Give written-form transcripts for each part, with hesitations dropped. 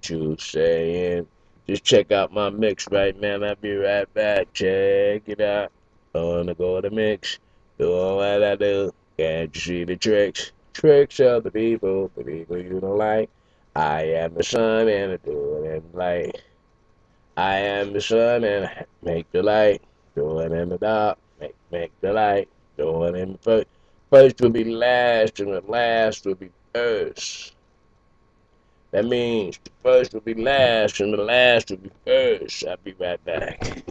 what you saying. Just check out my mix right, man. I'll be right back. Check it out. On the go to mix. Doing what I do. Can't you see the tricks? Tricks of the people you don't like. I am the sun and I do it in the light. I am the sun and I make the light. Do it in the dark. Make the light. Do it in the first. First will be last and the last will be first. That means the first will be last and the last will be first. I'll be right back.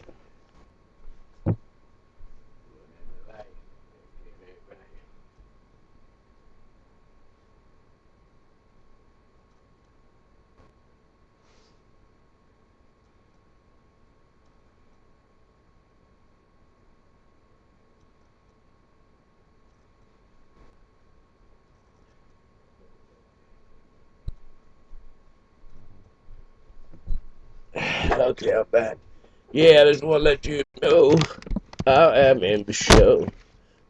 Okay, I'm back. Yeah, I just want to let you know I am in the show.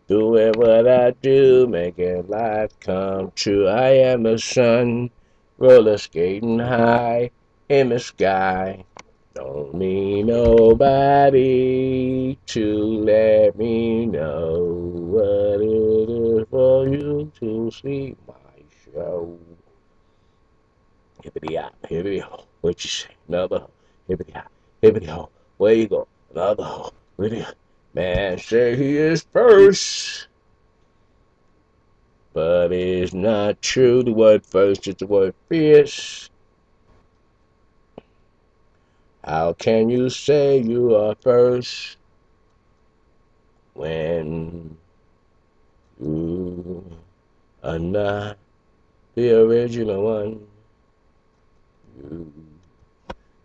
Doing what I do, making life come true. I am the sun, roller skating high in the sky. Don't need nobody to let me know what it is for you to see my show. Hippity hop, hippity ho. What you say? Another ho. Hippity hop, hippity ho. Where you go? Another ho. Hippity ho. Man say he is first, but it's not true. The word first is the word fierce. How can you say you are first when you are not the original one? You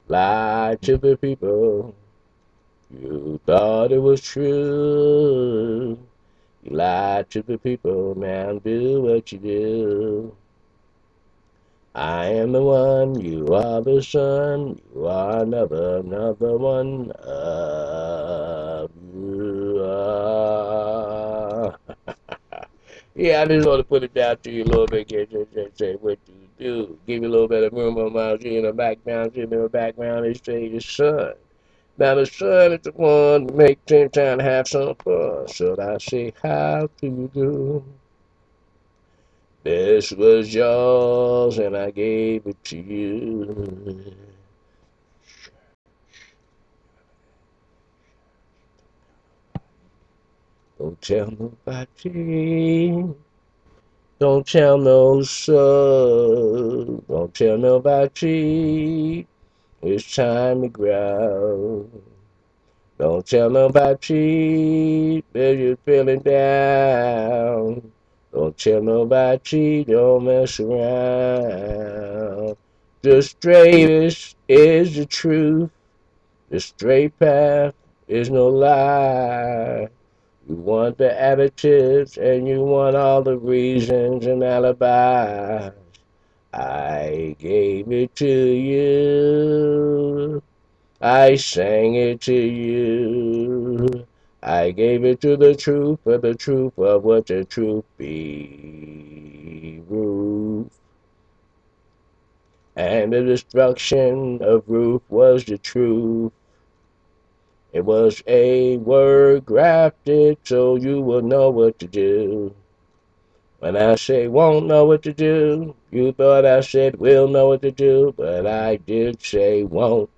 lied to the people. You thought it was true. You lied to the people. Now do what you do. I am the one, you are the sun, you are another one of you are. Yeah, I just want to put it down to you a little bit, just say what you do. Give you a little bit of room on my in the background, in the background, they say the sun. Now the sun is the one to make things time to have some fun. So I say, how do you do? This was yours and I gave it to you. Don't tell nobody. Don't tell no soul. Don't tell nobody. It's time to grow. Don't tell nobody that you're feeling down. Don't tell nobody, don't mess around. The straightest is the truth. The straight path is no lie. You want the additives and you want all the reasons and alibis. I gave it to you. I sang it to you. I gave it to the truth for the truth of what the truth be. Ruth. And the destruction of Ruth was the truth. It was a word grafted so you will know what to do. When I say won't know what to do, you thought I said will know what to do, but I did say won't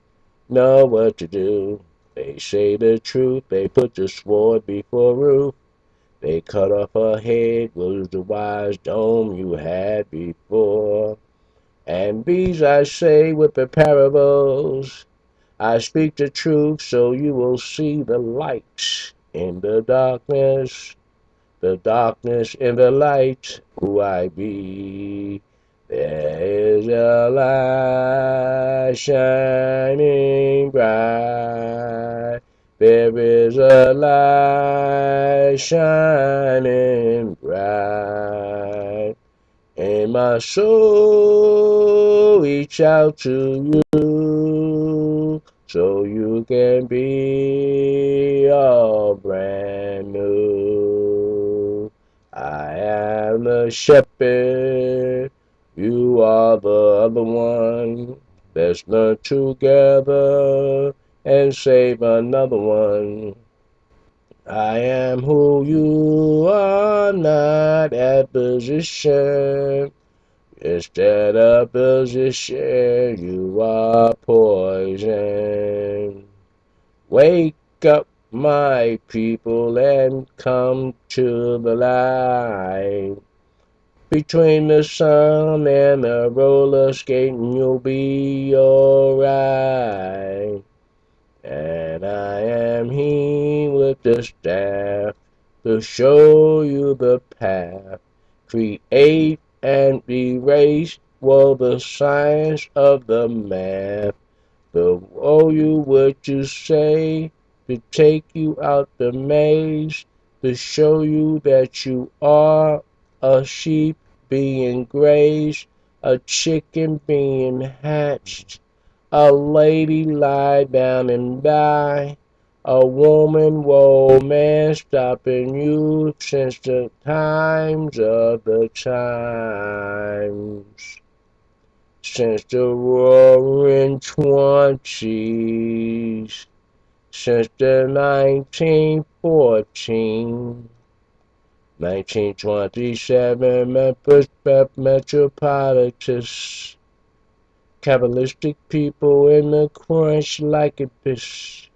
know what to do. They say the truth, they put the sword before Ruth. They cut off her head, was the wise dome you had before. And these I say with the parables. I speak the truth so you will see the light in the darkness in the light, who I be. There is a light shining bright. There is a light shining bright. And my soul reach out to you so you can be all brand new. I am the shepherd, you are the other one. Let's learn together and save another one. I am who you are, not at position. Instead of position, you are poison. Wake up, my people, and come to the light. Between the sun and the roller skating, you'll be alright. And I am he with the staff to show you the path. Create and erase, well, the science of the math. To owe you what you say, to take you out the maze, to show you that you are a sheep being grazed, a chicken being hatched, a lady lie down and die, a woman, whoa, man, stopping you since the times of the times. Since the roaring twenties, since the 1914, 1927 Memphis metropolitus, capitalistic people in the crunch like a piss,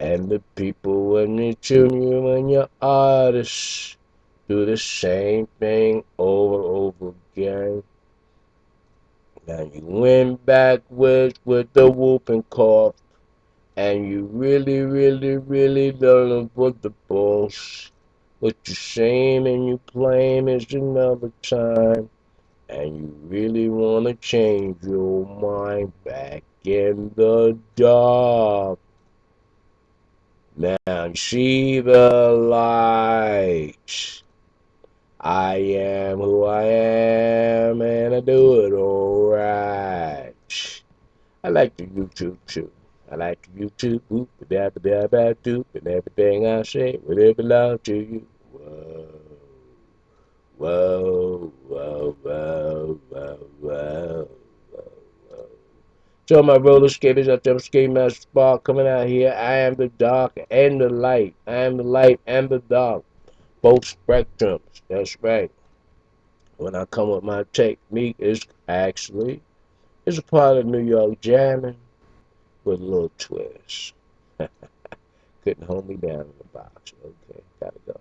and the people in the junior and your artists do the same thing over again. Now you went backwards with the whooping cough, and you really done put the balls. What you saying and you claim is another time, and you really wanna change your mind back in the dark. Now you see the light. I am who I am, and I do it alright. I like the YouTube too. I like the YouTube. Whoop, da ba da ba doop, and everything I say will it belong to you. Whoa. So my roller skaters out there, skate master spark coming out here. I am the dark and the light. I am the light and the dark. Both spectrums. That's right. When I come with my technique, it's a part of New York jamming with a little twist. Couldn't hold me down in the box. Okay, gotta go.